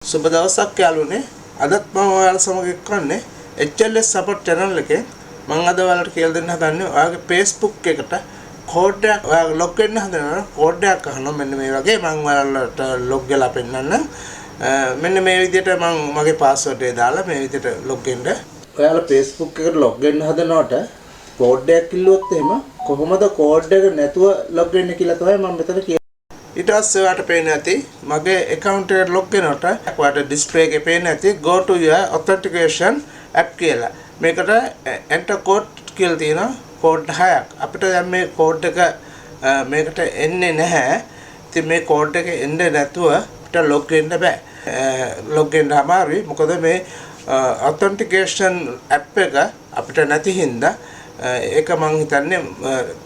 සුබ දවසක් යාළුවනේ. අදත් මම ඔයාලා සමග එක්වන්නේ HLS support channel එකේ. මම අද ඔයාලට කියලා දෙන්න හදන්නේ ඔයාගේ Facebook එකට කෝඩ් එකක් ඔයාලා log වෙන්න හදනවා. කෝඩ් එකක් අහනවා මෙන්න මේ වගේ මම ඔයාලට log වෙලා පෙන්නන්නම්. මෙන්න මේ විදිහට මම මගේ password එක දාලා මේ විදිහට log වෙන්න. ඔයාලා Facebook එකට log වෙන්න හදනකොට කෝඩ් එකක් කිල්ලුවොත් එහෙම කොහොමද කෝඩ් එක නැතුව log වෙන්නේ කියලා තමයි මම මෙතන කියන්නේ. ඊට පස්සේ ඔයාලට පේන්නේ නැති මගේ account එකට log වෙනකොට ඔයාලට display එකේ පේන්නේ නැති go to your authentication app කියලා. මේකට enter code කියලා තියෙනවා කෝඩ් 6ක්. අපිට දැන් මේ කෝඩ් එක මේකට එන්නේ නැහැ. ඉතින් මේ කෝඩ් එක එන්නේ නැතුව අපිට log වෙන්න බෑ. log වෙන්න අමාරුයි. මොකද මේ authentication app එක අපිට නැති හින්දා ඒක මං හිතන්නේ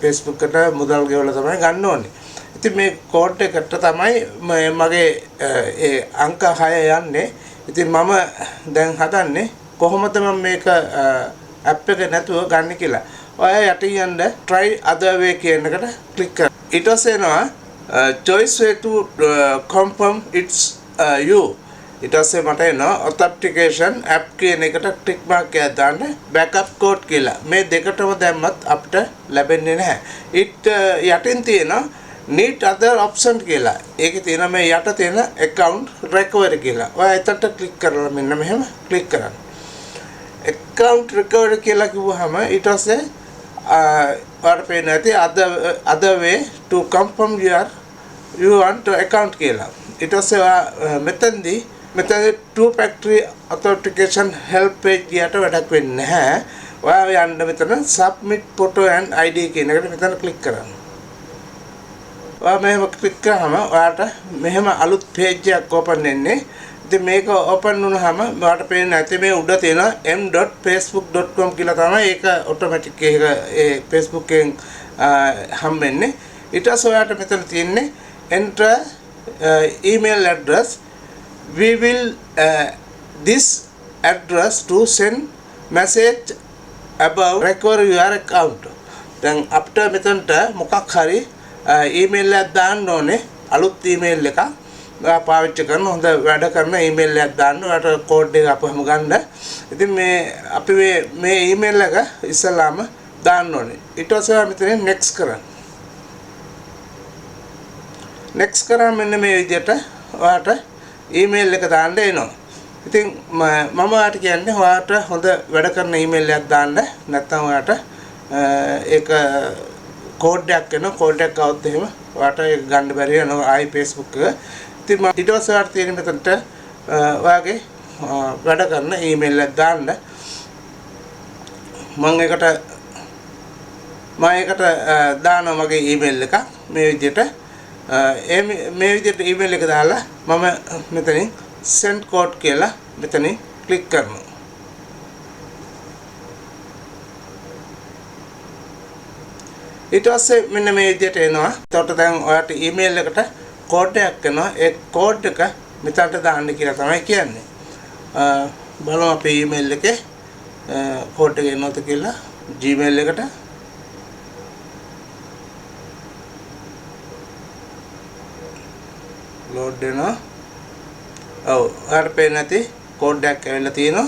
Facebook එකට මුදල් ගෙවලා තමයි ගන්න ඕනේ. ඉතින් මේ කෝඩ් එකට තමයි මගේ ඒ අංක 6 යන්නේ. ඉතින් මම දැන් හදන්නේ කොහොමද මම මේක ඇප් එක නැතුව ගන්න කියලා. ඔයා යටින් යන්න try other way කියන එකට ක්ලික් කරන්න. ඊට පස්සේ එනවා choice way to confirm it's you. ඊට පස්සේ මට එනවා authentication app කියන එකට ටික් මාක් එකක් දාන්න backup code කියලා. මේ දෙකටම දැම්මත් අපිට ලැබෙන්නේ නැහැ. යටින් තියෙනවා need other option කියලා. ඒකේ තියෙන මේ යට තියෙන account recovery කියලා. ඔයා එතනට click කරලා මෙන්න මෙහෙම click කරන්න. account recovery කියලා කිව්වහම ඊට පස්සේ ඔයාලට පේන්නේ නැති other way to confirm you want account කියලා. ඊට පස්සේ ඔයා මෙතෙන්දී two-factor authentication help page ගියට වැඩක් වෙන්නේ නැහැ. ඔයා යන්න මෙතන submit photo and ID කියන එකට මෙතන click කරන්න. ඔයා මෙහෙම ක්ලික් කරාම ඔයාට මෙහෙම අලුත් page එකක් open වෙන්නේ. ඉතින් මේක open වුණාම ඔයාට පේන්නේ නැති මේ උඩ තියෙන m.facebook.com කියලා තමයි ඒක automatic එක ඒ Facebook එකෙන් හම්බෙන්නේ. ඊට පස්සේ ඔයාට මෙතන තියෙන්නේ enter email address. We will this address to send message about recover your account. දැන් අපිට මෙතනට මොකක් හරි ඊමේල් එකක් දාන්න ඕනේ. අලුත් ඊමේල් එකක් පාවිච්චි කරන හොඳ වැඩ කරන ඊමේල් එකක් දාන්න. ඔයාලට කෝඩ් එක අපහම ගන්න. ඉතින් මේ අපි මේ ඊමේල් එක ඉස්සලාම දාන්න ඕනේ. ඊට පස්සේ මෙතන next කරන්න. next කරාම මෙන්න මේ විදිහට ඔයාලට ඊමේල් එක දාන්න එනවා. ඉතින් මම ඔයාලට කියන්නේ ඔයාලට හොඳ වැඩ කරන ඊමේල් එකක් දාන්න. නැත්නම් ඔයාලට ඒක කෝඩ් එකක් එනවා. කෝඩ් එකක් આવුත් එහෙම ඔයාලට ඒක ගන්න බැරි වෙනවා ආයි Facebook එක. ඉතින් මම ඊට පස්සේ ඔයාලට තියෙන මෙතනට ඔයාගේ වැඩ කරන ඊමේල් එකක් දාන්න. මම ඒකට දානවා මගේ ඊමේල් එක මේ විදිහට. මේ විදිහට ඊමේල් එක දාලා මම මෙතනින් send code කියලා මෙතනින් ක්ලික් කරනවා. ඊට පස්සේ මෙන්න මේ විදිහට එනවා. එතකොට දැන් ඔයාලට ඊමේල් එකට කෝඩ් එකක් එනවා. ඒ කෝඩ් එක මෙතනට දාන්න කියලා තමයි කියන්නේ. බලමු අපේ ඊමේල් එකේ කෝඩ් එක එනවද කියලා. Gmail එකට load වෙනවා. ඔව් ඔයාලට පේන්නේ නැති කෝඩ් එකක් ඇවිල්ලා තියෙනවා.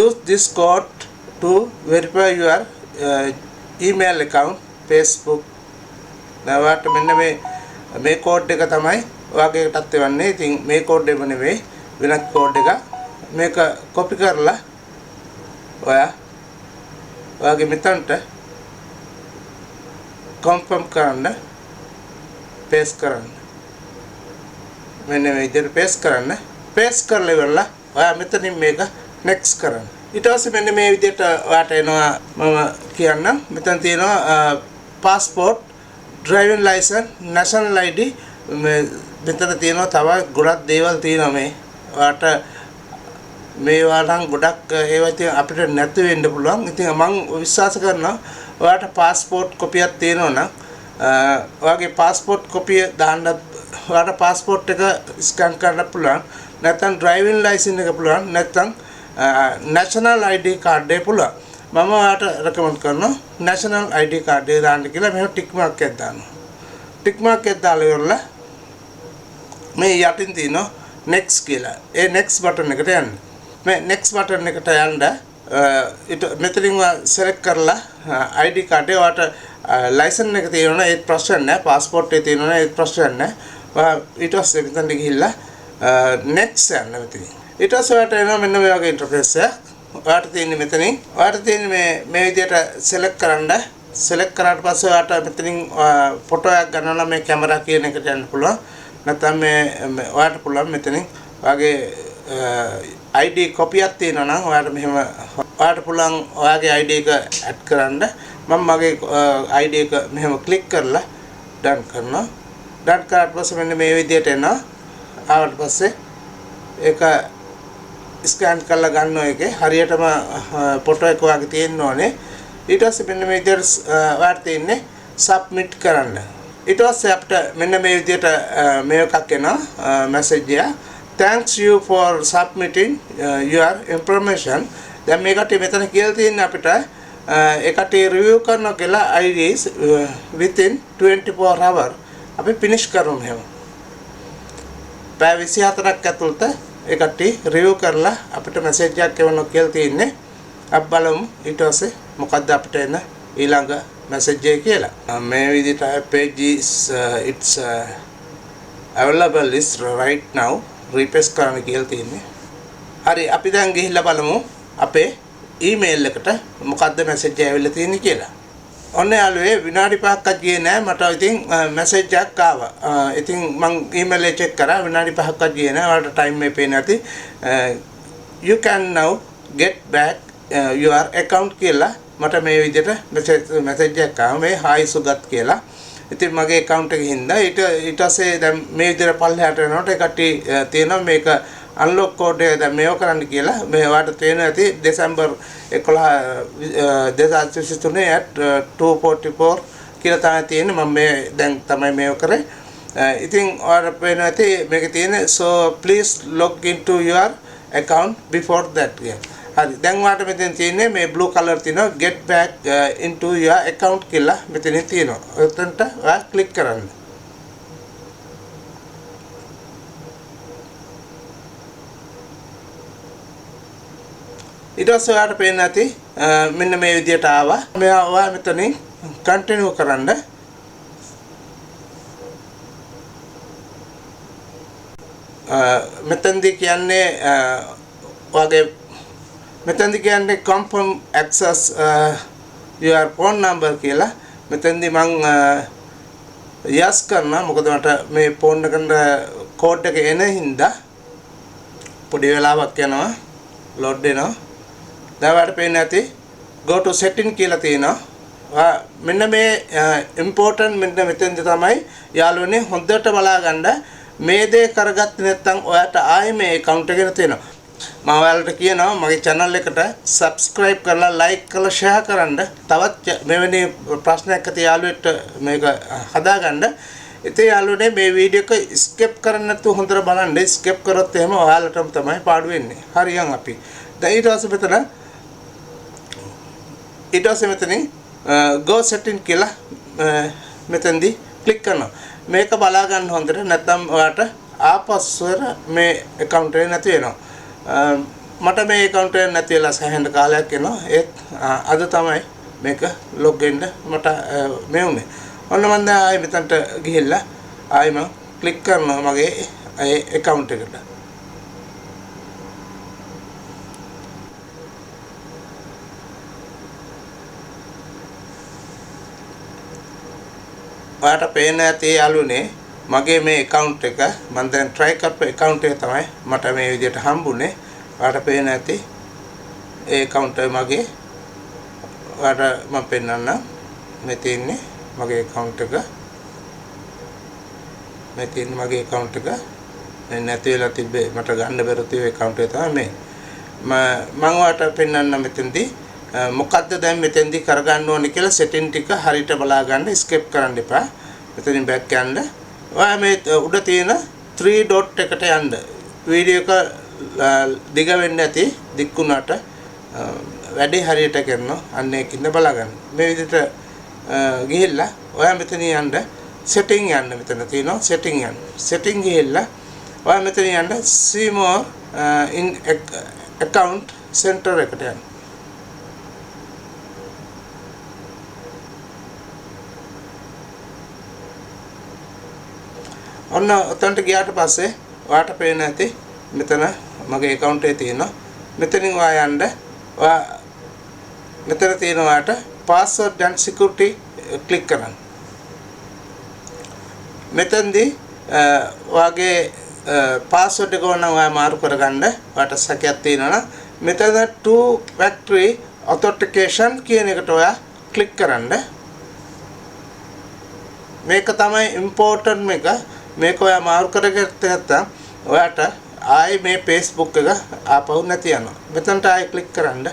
Use this code to verify your email account Facebook. නැවට මෙන්න මේ කෝඩ් එක තමයි ඔයාගේටත් එවන්නේ. ඉතින් මේ කෝඩ් එක නෙවෙයි වෙනත් කෝඩ් එක. මේක copy කරලා ඔයාගේ මෙතනට confirm කරන්න paste කරන්න. මෙන්න මේ විදිහට paste කරන්න. paste කරලා ඉවරලා ඔයා මෙතනින් මේක next කරන්න. ඊට පස්සේ මෙන්න මේ විදිහට ඔයාට එනවා මම කියන්නම්. මෙතන තියෙනවා passport, driving license, national ID. මෙතන තියෙනවා තව ගොඩක් දේවල් තියෙනවා මේ. ඔයාට මේවා නම් ගොඩක් ඒවා ඉතින් අපිට නැති වෙන්න පුළුවන්. ඉතින් මම විශ්වාස කරනවා ඔයාට passport කොපියක් තියෙනවා නම් ඔයාගේ passport කොපිය දාන්න ඔයාට passport එක scan කරන්න පුළුවන්. නැත්නම් driving license එක පුළුවන්. නැත්නම් national ID card එක පුළුවන්. මම ඔයාලට රෙකමන්ඩ් කරනවා national ID card එක දාන්න කියලා. මෙහෙම ටික් මාක් එකක් දානවා. ටික් මාක් එකක් දාලා ඉවරලා මේ යටින් තියෙනවා next කියලා. ඒ next button එකට යන්න. මේ next button එකට යන්න මෙතනින් select කරලා ID card එක ඔයාලට license එක තියෙනවා ඒත් ප්‍රශ්න නැහැ. passport එක තියෙනවා ඒත් ප්‍රශ්න නැහැ. ඊට පස්සේ මෙතනට ගිහිල්ලා next යන්න මෙතනින්. ඊට පස්සේ ඔයාලට එනවා මෙන්න මේ වගේ interface එකක්. ඔයාලට තියෙන්නේ මෙතනින්. ඔයාලට තියෙන්නේ මේ විදිහට select කරන්න. select කරාට පස්සේ ඔයාලට මෙතනින් ෆොටෝ එකක් ගන්නවා නම් මේ කැමරා කියන එකට යන්න පුළුවන්. නැත්නම් මේ ඔයාලට පුළුවන් මෙතනින් ඔයාගේ ID කොපියක් තියෙනවා නම් ඔයාලට මෙහෙම ඔයාලට පුළුවන් ඔයාගේ ID එක add කරන්න. මම මගේ ID එක මෙහෙම click කරලා done කරනවා. done කරාට පස්සේ මෙන්න මේ විදිහට එනවා. ආවට පස්සේ ඒක ස්කෑන් කරලා ගන්නවා එකේ හරියටම ෆොටෝ එක වගේ තියෙන්න ඕනේ. ඊට පස්සේ මෙන්න මේ විදිහට ඔයාලට තියෙන්නේ සබ්මිට් කරන්න. ඊට පස්සේ අපිට මෙන්න මේ විදිහට මේ එකක් එනවා මැසේජ් එක. thanks you for submitting your information. දැන් මේකට මෙතන කියලා තියෙන්නේ අපිට ඒකට රිවිව් කරනවා කියලා IDs within 24 hour අපි finish කරමු එහෙම. පැය 24ක් ඇතුළත ඒකට රිවිව් කරලා අපිට මැසේජ් එකක් එවනවා කියලා තියෙන්නේ. අපි බලමු ඊට පස්සේ මොකද්ද අපිට එන ඊළඟ message එක කියලා. මේ විදිහට page is it's available is right now refresh කරන්න කියලා තියෙන්නේ. හරි අපි දැන් ගිහිල්ලා බලමු අපේ email එකට මොකද්ද message ඇවිල්ලා තියෙන්නේ කියලා. ඔන්න යාළුවේ විනාඩි 5ක්වත් ගියේ නෑ මට ඉතින් message එකක් ආවා. ඉතින් මම email එක check කරා විනාඩි 5ක්වත් ගියේ නෑ. ඔයාලට time මේ පේන්නේ නැති. You can now get back your account කියලා මට මේ විදිහට message එකක් ආවා මේ hi සුගත් කියලා. ඉතින් මගේ account එකේ හින්දා ඊට පස්සේ දැන් මේ විදිහට පල්ලෙහාට යනකොට ඒකට තියෙනවා මේක unlock code එක දැන් මේව කරන්න කියලා. මේ ඔයාලට තේරෙනවා ඇති දෙසැම්බර් 11 2023 at 2:44 කියලා තමයි තියෙන්නේ. මම මේ දැන් තමයි මේව කරේ. ඉතින් ඔයාලට පේනවා ඇති මේකේ තියෙන්නේ so please log into your account before that කියලා. හරි දැන් ඔයාලට මෙතන තියෙන්නේ මේ blue color තියෙනවා get back into your account කියලා මෙතන තියෙනවා. එතනට ඔයා click කරන්න. ඊට පස්සේ ඔයාලට පේන්න ඇති මෙන්න මේ විදිහට ආවා. ඔයා මෙතනින් continue කරන්න. මෙතනදී කියන්නේ ඔයාගේ මෙතනදී කියන්නේ confirm access your phone number කියලා. මෙතනදී මම yes කරනවා මොකද මට මේ phone එකට code එක එන හින්දා පොඩි වෙලාවක් යනවා load වෙනවා. දැන් ඔයාලට පේන්නේ නැති go to setting කියලා තියෙනවා. මෙන්න මේ important මෙන්න මෙතෙන්ද තමයි යාළුවනේ හොඳට බලා ගන්න. මේ දේ කරගත්තේ නැත්නම් ඔයාට ආයේ මේ account එක තියෙනවා. මම ඔයාලට කියනවා මගේ channel එකට subscribe කරලා like කරලා share කරන්න. තවත් මෙවැනි ප්‍රශ්නයක් ඇති යාළුවෙක්ට මේක හදාගන්න. ඉතින් යාළුවනේ මේ වීඩියෝ එක skip කරන්න නැතුව හොඳට බලන්න. skip කරොත් එහෙම ඔයාලටම තමයි පාඩු වෙන්නේ. හරියන් අපි. දැන් ඊට පස්සේ මෙතනින් go setting කියලා මෙතෙන්දී click කරනවා. මේක බලා ගන්න හොඳට නැත්නම් ඔයාට ආපස්සට මේ account එක නැති වෙනවා. මට මේ account එක නැති වෙලා සෑහෙන කාලයක් යනවා. ඒත් අද තමයි මේක log වෙන්න මට මේ වුනේ. ඔන්න මම දැන් ආයෙ මෙතනට ගිහිල්ලා ආයෙ මම click කරනවා මගේ account එකට. ඔයාට පේන ඇති යාළුවනේ මගේ මේ account එක මම දැන් try කරපු account එක තමයි මට මේ විදිහට හම්බුනේ. ඔයාට පේන ඇති ඒ account එක මගේ ඔයාට මම පෙන්නන්න මේ තියෙන්නේ මගේ account එක. මේ තියෙන්නේ මගේ account එක. මේ නැති වෙලා තිබ්බේ මට ගන්න බැරුව තිබ්බ account එක තමයි මේ. මම ඔයාට පෙන්නන්න මෙතෙන්දී මොකද්ද දැන් මෙතෙන්දී කරගන්න ඕනේ කියලා setting ටික හරියට බලා ගන්න skip කරන්න එපා. මෙතනින් back යන්න. ඔයා මේ උඩ තියෙන 3 dot එකට යන්න. වීඩියෝ එක දිග වෙන්න ඇති දික් වුණාට වැඩි හරියට කරනවා. අන්න ඒකින්ද බලගන්න. මේ විදිහට ගිහිල්ලා ඔයා මෙතන යන්න setting යන්න මෙතන තියෙනවා setting ගිහිල්ලා ඔයා මෙතන යන්න see more in account center එකට යන්න. ඔන්න ඔතනට ගියාට පස්සේ ඔයාට පේන ඇති මෙතන මගේ account එකේ තියෙනවා. මෙතනින් ඔයා යන්න ඔයා මෙතන තියෙන ඔයාට password and security click කරන්න. මෙතනදී ඔයාගේ password එක ඕන ඔයා මාරු කරගන්න ඔයාට සැකයක් තියෙනවා නම් මෙතන two-factor authentication කියන එකට ඔයා click කරන්න. මේක තමයි important එක. මේක ඔයා මාරු කරගත්තේ නැත්නම් ඔයාට ආයි මේ Facebook එක ආපහු නැති යනවා. මෙතනට ආයි ක්ලික් කරන්න.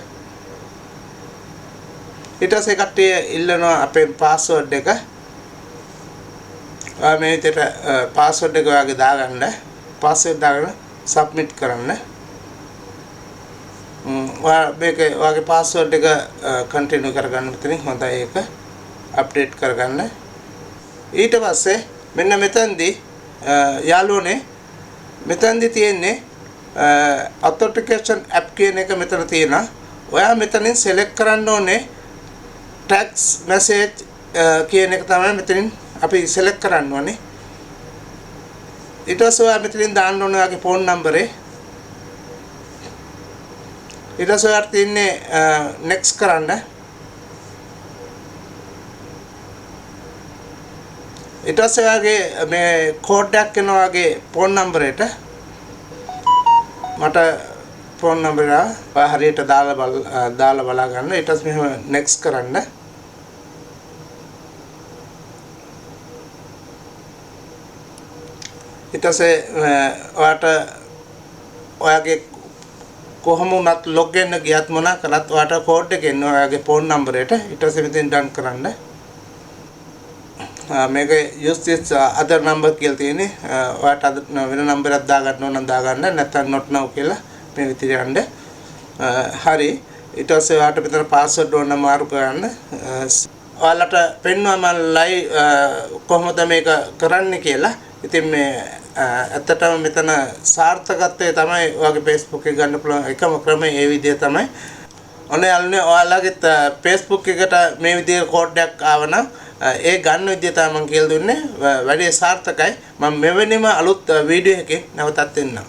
ඊට පස්සේ කට්ටිය ඉල්ලනවා අපේ password එක. ඔයා මේ විදිහට password එක ඔයාගේ දාගන්න. password දාගෙන submit කරන්න. ඔයා මේක ඔයාගේ password එක continue කරගන්න මෙතනින් හොඳයි ඒක update කරගන්න. ඊට පස්සේ මෙන්න මෙතනදී යාළුවනේ මෙතනදී තියෙන්නේ authentication app කියන එක මෙතන තියෙනවා. ඔයා මෙතනින් select කරන්න ඕනේ text message කියන එක තමයි මෙතනින් අපි select කරන්න ඕනේ. ඊට පස්සේ ඔයා මෙතනින් දාන්න ඕනේ ඔයාගේ phone number එක. ඊට පස්සේ ඔයාට තියෙන්නේ next කරන්න. ඊට පස්සේ ඔයාගේ මේ code එකක් එනවා ඔයාගේ phone number එකට. මට phone number එක ඔයා හරියට දාලා බලා ගන්න. ඊට පස්සේ මෙහෙම next කරන්න. ඊට පස්සේ ඔයාට ඔයාගේ කොහොම වුණත් log in ගියත් මොනා කළත් ඔයාට code එක එනවා ඔයාගේ phone number එකට. ඊට පස්සේ මෙතෙන් done කරන්න. මේක use this other number කියලා තියෙන්නේ. ඔයාට වෙන number එකක් දාගන්න ඕන නම් දාගන්න. නැත්නම් not now කියලා මේ විදිහට යන්න. හරි. ඊට පස්සේ ඔයාට මෙතන password ඕන නම් මාරු කරන්න. ඔයාලට පෙන්වනවා මම live කොහොමද මේක කරන්නේ කියලා. ඉතින් මේ ඇත්තටම මෙතන සාර්ථකත්වය තමයි ඔයාගේ Facebook එක ගන්න පුළුවන් එකම ක්‍රමය ඒ විදිහ තමයි. ඔන්න යාළුවනේ ඔයාලගේ Facebook එකට මේ විදිහේ කෝඩ් එකක් ආවනම් ඒ ගන්න විදිය තමයි මම කියලා දුන්නේ. වැඩි සාර්ථකයි. මම මෙවැනිම අලුත් වීඩියෝ එකකින් නැවතත් එන්නම්.